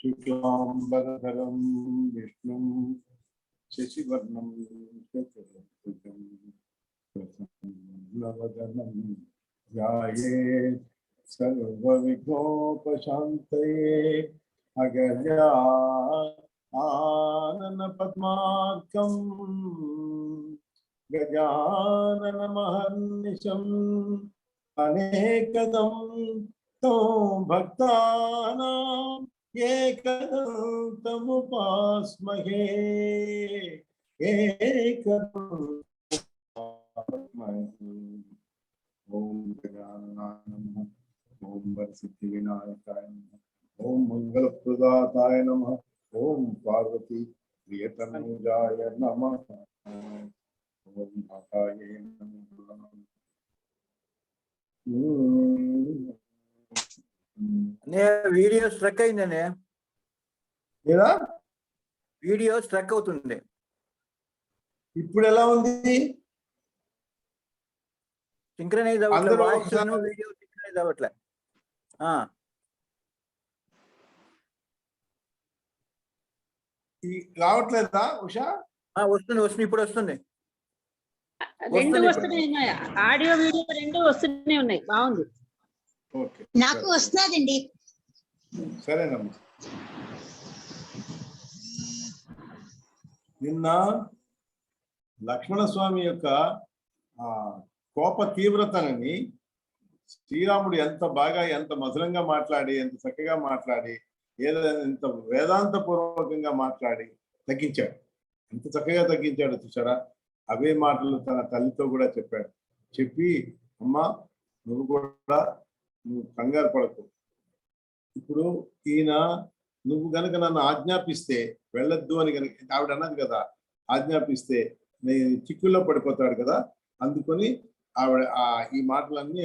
शुक्लांबरधरं विष्णुं शशिवर्णं चतुर्भुजं प्रसन्नवदनं ध्यायेत् सर्वविघ्नोपशान्तये अगजा आननपद्मार्कं गजाननमहर्निशम् अनेकदं तं भक्तानां एकदन्तमुपास्महे ओम गजाननाय नमः, ओम वरसिद्धिविनायकाय नमः, ओम मंगलप्रदाताय नमः, ओम पार्वती प्रियतनुजाय नमः, ओम माताय नमः। వీడియో స్ట్రక్ అయిందనే వీడియో స్ట్రక్ అవుతుంది. ఇప్పుడు ఎలా ఉంది? సింక్రనైజ్ అవ్వట్లేదు, వాయిస్ వీడియో సింక్రనైజ్ అవ్వట్లే. రావట్లేదా ఉషా? వస్తుంది వస్తుంది, ఇప్పుడు వస్తుంది. రెండు వస్తున్నాయి, ఆడియో వీడియో రెండు వస్తూనే ఉన్నాయి. బాగుంది, నాకు వస్తున్నదండి. సరేనమ్మా. నిన్న లక్ష్మణస్వామి యొక్క కోప తీవ్రతని శ్రీరాముడు ఎంత బాగా, ఎంత మధురంగా మాట్లాడి, ఎంత చక్కగా మాట్లాడి, ఏదైనా ఎంత వేదాంత పూర్వకంగా మాట్లాడి తగ్గించాడు. ఎంత చక్కగా తగ్గించాడు చూసారా? అవే మాటలు తన తల్లితో కూడా చెప్పాడు. చెప్పి అమ్మా నువ్వు కంగారు పడకు, ఇప్పుడు ఈయన నువ్వు గనక నన్ను ఆజ్ఞాపిస్తే వెళ్ళొద్దు అని కనుక ఆవిడ అన్నది కదా, ఆజ్ఞాపిస్తే నేను చిక్కుల్లో పడిపోతాడు కదా, అందుకొని ఆవిడ ఈ మాటలన్నీ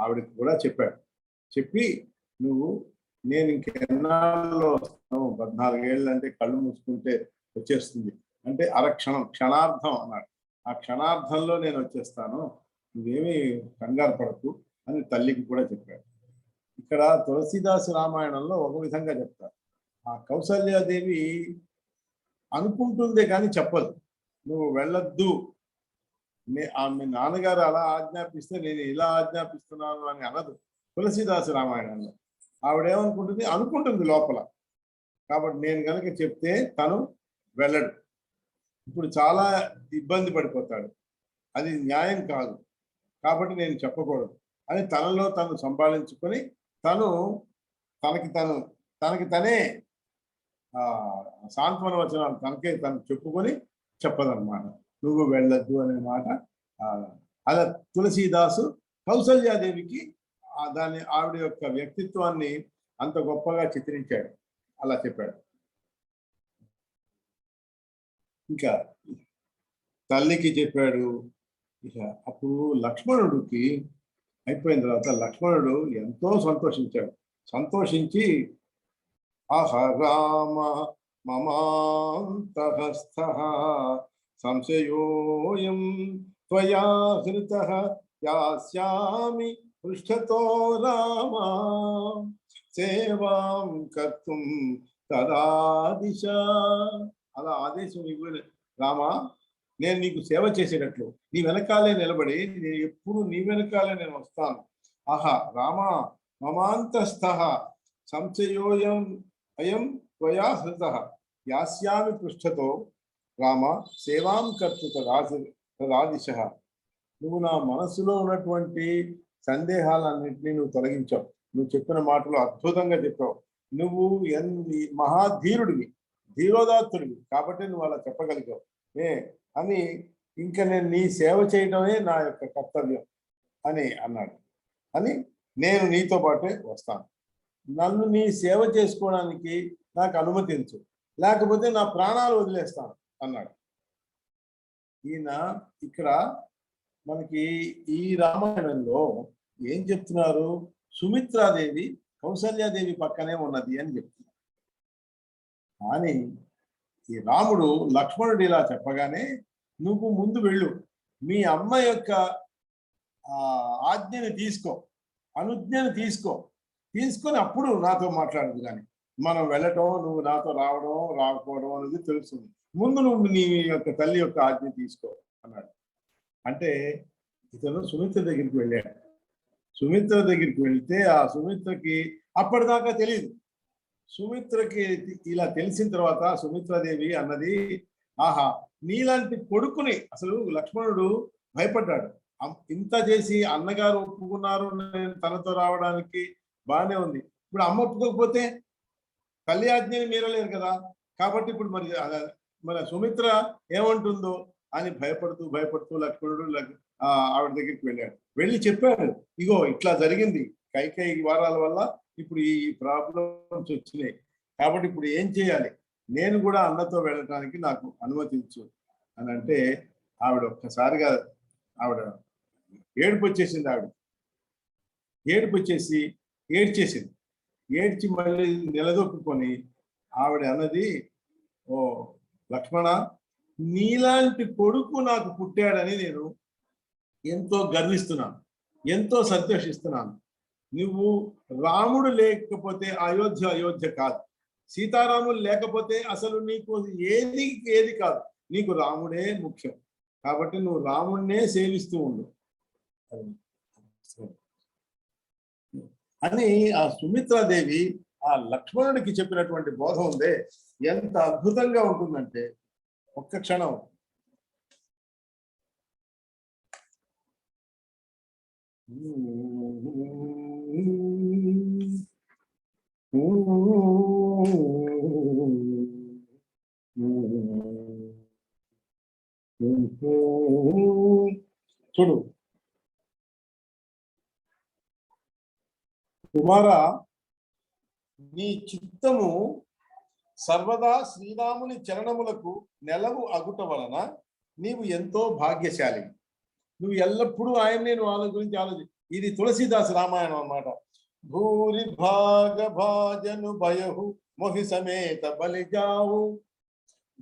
ఆవిడకి కూడా చెప్పాడు. చెప్పి నేను ఇంకెన్నాళ్ళలో వస్తాను, 14 ఏళ్ళు అంటే కళ్ళు మూసుకుంటే వచ్చేస్తుంది, అంటే క్షణార్థం అన్నాడు. ఆ క్షణార్థంలో నేను వచ్చేస్తాను, నువ్వేమీ కంగారు పడకు అని తల్లికి కూడా చెప్పాడు. ఇక్కడ తులసీదాసు రామాయణంలో ఒక విధంగా చెప్తారు. ఆ కౌసల్యాదేవి అనుకుంటుందే కానీ చెప్పదు, నువ్వు వెళ్ళొద్దు, ఆమె నాన్నగారు అలా ఆజ్ఞాపిస్తే నేను ఇలా ఆజ్ఞాపిస్తున్నాను అని అనదు తులసీదాసు రామాయణంలో. ఆవిడేమనుకుంటుంది, అనుకుంటుంది లోపల. కాబట్టి నేను కనుక చెప్తే తను వెళ్ళడు, ఇప్పుడు చాలా ఇబ్బంది పడిపోతాడు, అది న్యాయం కాదు, కాబట్టి నేను చెప్పకూడదు అని తనలో తను సంపాదించుకొని తనకి తనే సాంత్వన వచనాలు తను చెప్పుకొని చెప్పదన్నమాట. నువ్వు వెళ్ళొద్దు అనే మాట అలా తులసీదాసు కౌసల్యాదేవికి ఆవిడ యొక్క వ్యక్తిత్వాన్ని అంత గొప్పగా చిత్రించాడు, అలా చెప్పాడు. ఇంకా తల్లికి చెప్పాడు. ఇక అప్పుడు లక్ష్మణుడికి అయిపోయిన తర్వాత లక్ష్మణుడు ఎంతో సంతోషించాడు. సంతోషించి ఆహ రామ మమాంతఃస్థః సంశయోయం త్వయా హృతః యాస్యామి పృష్ఠతో రామ సేవాం కర్తుం తదాదిశ. అలా ఆదేశం ఇవ్వలే, రామా నేను నీకు సేవ చేసేటట్లు నీ వెనకాలే నిలబడి, నేను ఎప్పుడు నీ వెనకాలే నేను వస్తాను. ఆహా రామా మమాంతస్థః సంశయోయం అయం త్వయా హృతః యాస్యామి పృష్ఠతో రామ సేవాం కర్తు తదాదిశ. నువ్వు నా మనసులో ఉన్నటువంటి సందేహాలన్నింటినీ నువ్వు తొలగించావు. నువ్వు చెప్పిన మాటలు అద్భుతంగా చెప్పావు. నువ్వు మహాధీరుడివి, ధీరోదాత్తుడివి, కాబట్టి నువ్వు అలా చెప్పగలిగావు అని ఇంకా నేను నీ సేవ చేయడమే నా యొక్క కర్తవ్యం అని అన్నాడు. అని నేను నీతో పాటే వస్తాను, నన్ను నీ సేవ చేసుకోవడానికి నాకు అనుమతించు, లేకపోతే నా ప్రాణాలు వదిలేస్తాను అన్నాడు. ఈయన ఇక్కడ మనకి ఈ రామాయణంలో ఏం చెప్తున్నారు, సుమిత్రాదేవి కౌసల్యాదేవి పక్కనే ఉన్నది అని చెప్తున్నారు. కానీ ఈ రాముడు లక్ష్మణుడు ఇలా చెప్పగానే నువ్వు ముందు వెళ్ళు, మీ అమ్మ యొక్క ఆజ్ఞని తీసుకో, అనుజ్ఞని తీసుకొని అప్పుడు నాతో మాట్లాడదు, కానీ మనం వెళ్ళటం, నువ్వు నాతో రావడం రాకపోవడం అనేది తెలుస్తుంది. ముందు నువ్వు నీ యొక్క తల్లి యొక్క ఆజ్ఞ తీసుకో అన్నాడు. అంటే ఇతను సుమిత్ర దగ్గరికి వెళ్ళాడు. సుమిత్ర దగ్గరికి వెళ్తే ఆ సుమిత్రకి అప్పటిదాకా తెలియదు. సుమిత్రకి ఇలా తెలిసిన తర్వాత సుమిత్రాదేవి అన్నది, ఆహా, నీలాంటి కొడుకుని, అసలు లక్ష్మణుడు భయపడ్డాడు. ఇంత చేసి అన్నగారు ఒప్పుకున్నారు నేను తనతో రావడానికి, బాగానే ఉంది. ఇప్పుడు అమ్మ ఒప్పుకోకపోతే తల్లి ఆజ్ఞని మీరలేరు కదా. కాబట్టి ఇప్పుడు మరి సుమిత్ర ఏమంటుందో అని భయపడుతూ లక్ష్మణుడు ఆవిడ దగ్గరికి వెళ్ళాడు. వెళ్ళి చెప్పాడు, ఇగో ఇట్లా జరిగింది, కైకేయి వారాల వల్ల ఇప్పుడు ఈ ప్రాబ్లమ్స్ వచ్చినాయి. కాబట్టి ఇప్పుడు ఏం చేయాలి, నేను కూడా అన్నతో వెళ్ళటానికి నాకు అనుమతించు అని అంటే ఆవిడ ఒక్కసారిగా ఆవిడ ఏడుపు వచ్చేసింది. ఏడుపు వచ్చేసి ఏడ్చేసింది. ఏడ్చి మళ్ళీ నిలదొక్కుని ఆవిడ అన్నది, ఓ లక్ష్మణ, నీలాంటి కొడుకు నాకు పుట్టాడని నేను ఎంతో గర్విస్తున్నాను, ఎంతో సంతోషిస్తున్నాను. నువ్వు రాముడు లేకపోతే అయోధ్య కాదు, సీతారాములు లేకపోతే అసలు నీకు ఏది కాదు, నీకు రాముడే ముఖ్యం. కాబట్టి నువ్వు రాముడినే సేవిస్తూ ఉండు అని ఆ సుమిత్రాదేవి ఆ లక్ష్మణుడికి చెప్పినటువంటి బోధ ఉందే, ఎంత అద్భుతంగా ఉంటుందంటే, ఒక్క క్షణం చూడు కుమారా, నీ చిత్తము సర్వదా శ్రీరాముని చరణములకు నెలవు అగుట వలన నీవు ఎంతో భాగ్యశాలి. నువ్వు ఎల్లప్పుడూ నేను వాళ్ళ గురించి ఇది తులసీదాస్ రామాయణం అన్నమాట. భూరి భాగభాజను భయహు మొహి సమేత బలి జావు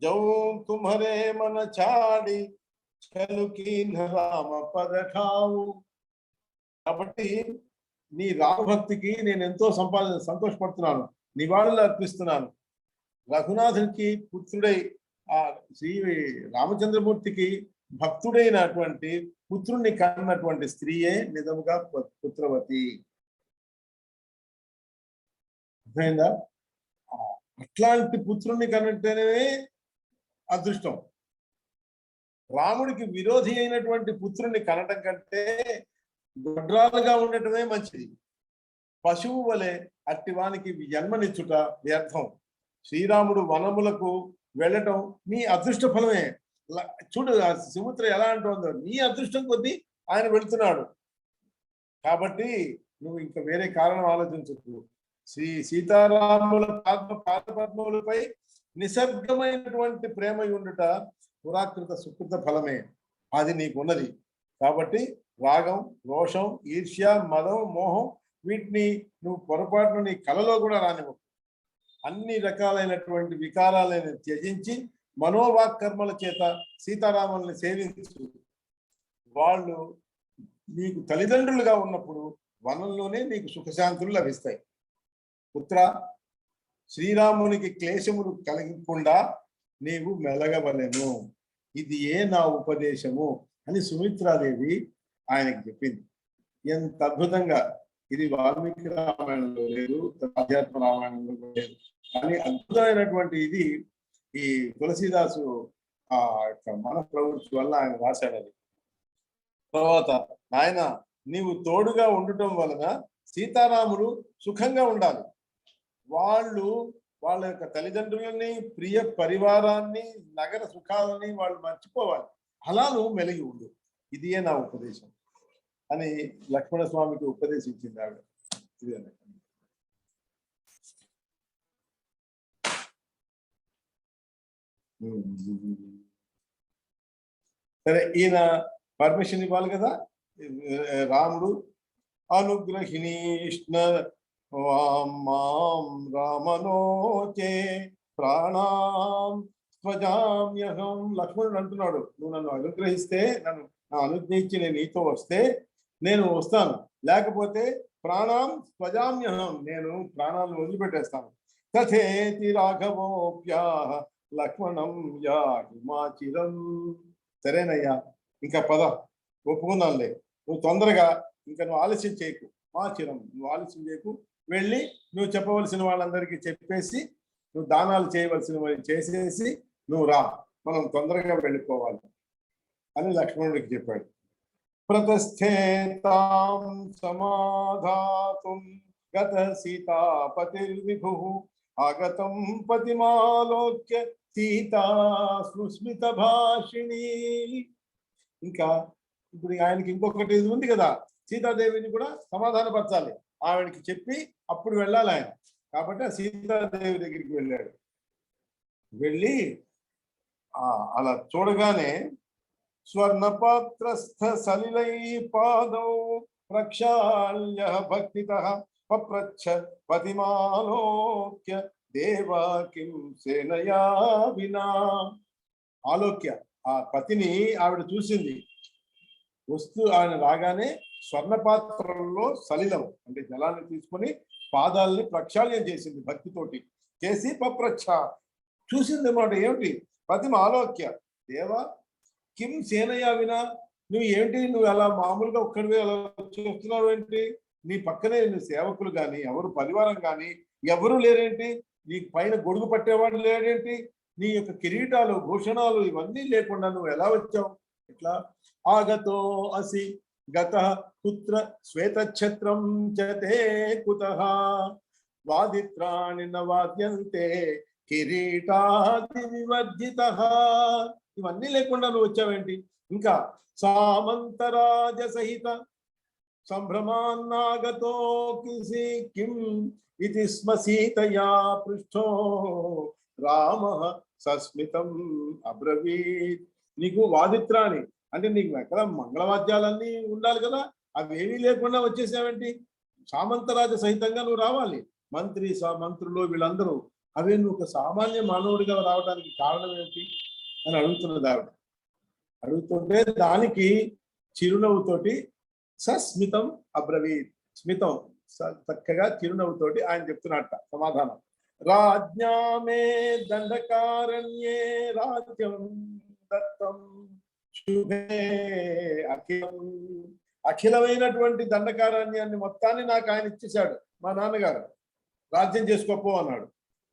జౌ తుమ్హరే మన చాడి చలుకి రామ పదఖావు. కాబట్టి నీ రామభక్తికి నేను ఎంతో సంతోషపడుతున్నాను, నివాళులు అర్పిస్తున్నాను. రఘునాథునికి పుత్రుడై ఆ శ్రీ రామచంద్రమూర్తికి భక్తుడైనటువంటి పుత్రుణ్ణి కన్నటువంటి స్త్రీయే నిజముగా పుత్రవతి. అర్థమైందా? అట్లాంటి పుత్రుణ్ణి కన్నట్టేనే అదృష్టం. రాముడికి విరోధి అయినటువంటి పుత్రుణ్ణి కనటం కంటే గొడ్రాలుగా ఉండటమే మంచిది. పశువు వలె అట్టివానికి జన్మనిచ్చుట వ్యర్థం. శ్రీరాముడు వనములకు వెళ్ళటం నీ అదృష్ట ఫలమే. చూడు సుమిత్ర ఎలా అంటుందో, నీ అదృష్టం కొద్దీ ఆయన వెళుతున్నాడు. కాబట్టి నువ్వు ఇంకా వేరే కారణం ఆలోచించకు. సీతారాముల పాదపద్మములపై నిసర్గమైనటువంటి ప్రేమ ఉండుట పురాకృత సుకృత ఫలమే, అది నీకున్నది. కాబట్టి రాగం, రోషం, ఈర్ష్య, మదం, మోహం వీటిని నువ్వు పొరపాటును నీ కలలో కూడా రానివ్వు. అన్ని రకాలైనటువంటి వికారాలను త్యజించి మనోవాక్కర్మల చేత సీతారాముల్ని సేవించు. వాళ్ళు నీకు తల్లిదండ్రులుగా ఉన్నప్పుడు వనంలోనే నీకు సుఖశాంతులు లభిస్తాయి. పుత్ర, శ్రీరామునికి క్లేశములు కలగకుండా నీవు మెలగవలెను, ఇది నా ఉపదేశము అని సుమిత్రాదేవి ఆయనకి చెప్పింది. ఎంత అద్భుతంగా! ఇది వాల్మీకి రామాయణంలో లేదు, ఆధ్యాత్మ రామాయణంలో లేదు, కానీ అద్భుతమైనటువంటి ఇది ఈ తులసీదాసు ఆ యొక్క మన ప్రవృత్తి వల్ల ఆయన రాశాడు. అది తర్వాత ఆయన నీవు తోడుగా ఉండటం వలన సీతారాములు సుఖంగా ఉండాలి. వాళ్ళ యొక్క తల్లిదండ్రులని, ప్రియ పరివారాన్ని, నగర సుఖాలని వాళ్ళు మర్చిపోవాలి. అలా నువ్వు మెలిగి ఉండు, ఇదియే నా ఉపదేశం అని లక్ష్మణ స్వామికి ఉపదేశించింది ఆవిడ. ఇదే సరే, ఈయన పర్మిషన్ ఇవ్వాలి కదా. రాముడు అనుగ్రహిణీష్ణ రామనోచే ప్రాణాం స్వజామ్యహం. లక్ష్మణుడు అంటున్నాడు, నువ్వు నన్ను అనుగ్రహిస్తే, నన్ను నా అనుజ్ఞ ఇచ్చి నేను నీతో వస్తే నేను వస్తాను, లేకపోతే ప్రాణాం స్వజామ్యహం, నేను ప్రాణాలను వదిలిపెట్టేస్తాను. తథేతి రాఘవోప్యాహ లక్ష్మణం యాహిమాచిరం. సరేనయ్యా, ఇంకా పద, ఒప్పుకున్నానులే, నువ్వు తొందరగా ఇంకా నువ్వు ఆలస్యం చేయకు, మాచిరం, నువ్వు ఆలస్యం చేయకు, వెళ్ళి నువ్వు చెప్పవలసిన వాళ్ళందరికీ చెప్పేసి నువ్వు దానాలు చేయవలసినవి చేసేసి నువ్వు రా, మనం తొందరగా వెళ్ళిపోవాలి అని లక్ష్మణుడికి చెప్పాడు. ప్రతస్థేతాం సమాధాతుం గత సీతాపతిర్విభు ఆగతం పతిమాలోక్య సీతా సుస్మిత భాషిణి. ఇంకా ఇప్పుడు ఆయనకి ఇంకొకటి ఉంది కదా, సీతాదేవిని కూడా సమాధానపరచాలి, ఆవిడకి చెప్పి అప్పుడు వెళ్ళాలి ఆయన. కాబట్టి ఆ సీతాదేవి దగ్గరికి వెళ్ళాడు. వెళ్ళి అలా చూడగానే స్వర్ణపాత్రస్థ సలిలై పాదౌ ప్రక్షాళ్య భక్తితః పప్రచ్ఛ పతిమాలోక్య దేవా కిం సేనయా వినా. ఆలోక్య, ఆ పతిని ఆవిడ చూసింది. వస్తూ ఆయన రాగానే స్వర్ణపాత్రలో సలిలం అంటే జలాన్ని తీసుకొని పాదాలని ప్రక్షాళన చేసింది, భక్తితోటి చేసి పప్రచ్ఛ చూసింది అన్నమాట. ఏమిటి? పతిమ ఆలోక్య దేవా కిం సేనయా వినా, నువ్వు ఏంటి, నువ్వు అలా మామూలుగా ఒక్కడివే అలా చూస్తున్నావు ఏంటి, నీ పక్కనే నీ సేవకులు కానీ ఎవరు పరివారం కానీ ఎవరు లేరేంటి, నీ పైన గొడుగు పట్టేవాడు లేడేంటి, నీ యొక్క కిరీటాలు భూషణాలు ఇవన్నీ లేకుండా నువ్వు ఎలా వచ్చావు, ఇట్లా? ఆగతో అసి గత పుత్ర శ్వేతఛత్రం చతే కుతః వాదిత్రాణి న వాద్యంతే కిరీటాది వివర్జితః. ఇవన్నీ లేకుండా నువ్వు వచ్చావేంటి? ఇంకా సామంతరాజ సహిత సంభ్రమాన్నాగతో కిసి కిం ఇది స్మ సీతయా పృష్ఠో రామః సస్మితం అబ్రవీత్. నీకు వాదిత్రాణి అంటే నీకు ఎక్కడ మంగళవాద్యాలన్నీ ఉండాలి కదా, అవేమీ లేకుండా వచ్చేసావేంటి? సామంతరాజ సహితంగా నువ్వు రావాలి, మంత్రులు వీళ్ళందరూ, అవే నువ్వు ఒక సామాన్య మానవుడిగా రావడానికి కారణం ఏంటి అని అడుగుతున్నది ఆవిడ. అడుగుతుంటే దానికి చిరునవ్వుతోటి సస్మితం అబ్రవీత్, స్మితం చక్కగా చిరునవ్వుతోటి ఆయన చెప్తున్నట్ట సమాధానం. రాజ్ఞామే దండకారణ్యే రాజ్యం దత్తం శుభే అఖిలం. అఖిలమైనటువంటి దండకారణ్యాన్ని మొత్తాన్ని నాకు ఆయన ఇచ్చేశాడు, మా నాన్నగారు, రాజ్యం చేసుకోపో అన్నాడు.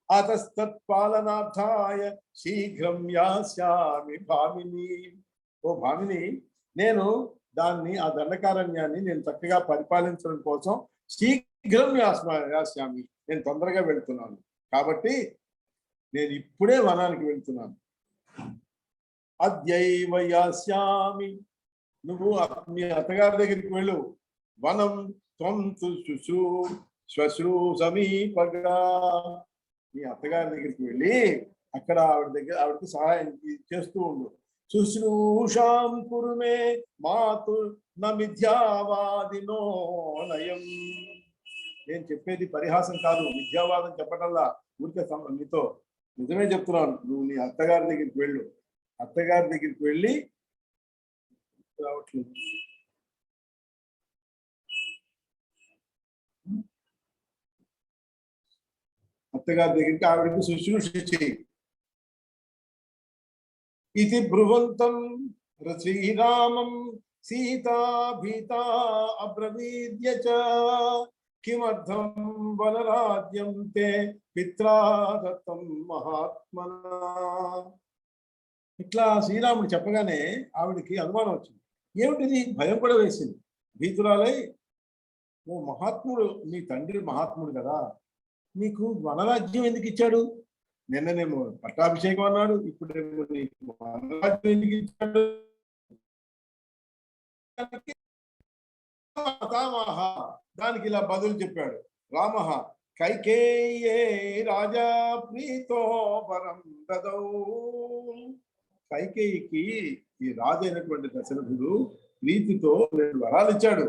అతస్తత్పాలనార్థాయ శీఘ్రం యాస్యామి భామిని. ఓ భామిని, నేను దాన్ని ఆ దండకారణ్యాన్ని నేను చక్కగా పరిపాలించడం కోసం శీఘ్రం యాస్యామి, నేను తొందరగా వెళ్తున్నాను, కాబట్టి నేను ఇప్పుడే వనానికి వెళ్తున్నాను. అద్యైవ యాస్యామి, నువ్వు మీ అత్తగారి దగ్గరికి వెళ్ళు. వనం త్వం శ్వశ్రూ సమీపగా, మీ అత్తగారి దగ్గరికి వెళ్ళి అక్కడ ఆవిడకి సహాయం చేస్తూ ఉండు. శుశ్రూషాం కురుమే మాతు న మిథ్యావాదినో నయం. నేను చెప్పేది పరిహాసం కాదు, మిథ్యావాదం చెప్పటల్లా, ఊరికే నీతో నిజమే చెప్తున్నాను. నువ్వు నీ అత్తగారి దగ్గరికి వెళ్ళు. అత్తగారి దగ్గరికి వెళ్ళి రావట్లేదు, అత్తగారి దగ్గరికి ఆవిడకి శుశ్రూష చేయి. ఇది బ్రువంతం శ్రీరామం సీతా భీతా అబ్రవీద్య చ కిమర్థం వనరాజ్యం తే పిత్రా దత్తం మహాత్మనా. ఇట్లా శ్రీరాముడు చెప్పగానే ఆవిడికి అనుమానం వచ్చింది. ఏమిటిది? భయం కూడా వేసింది. భీతురాలై, ఓ మహాత్ముడు, నీ తండ్రి మహాత్ముడు కదా, నీకు వనరాజ్యం ఎందుకు ఇచ్చాడు? నిన్ననేమో పట్టాభిషేకం అన్నాడు, ఇప్పుడేమో నీకు వనరాజ్యం ఎందుకు ఇచ్చాడు? దానికి ఇలా బదులు చెప్పాడు రామ. కైకేయే రాజా ప్రీతో వరం దదౌ. కైకేయికి ఈ రాజు అయినటువంటి దశరథుడు ప్రీతితో 2 వరాలు ఇచ్చాడు.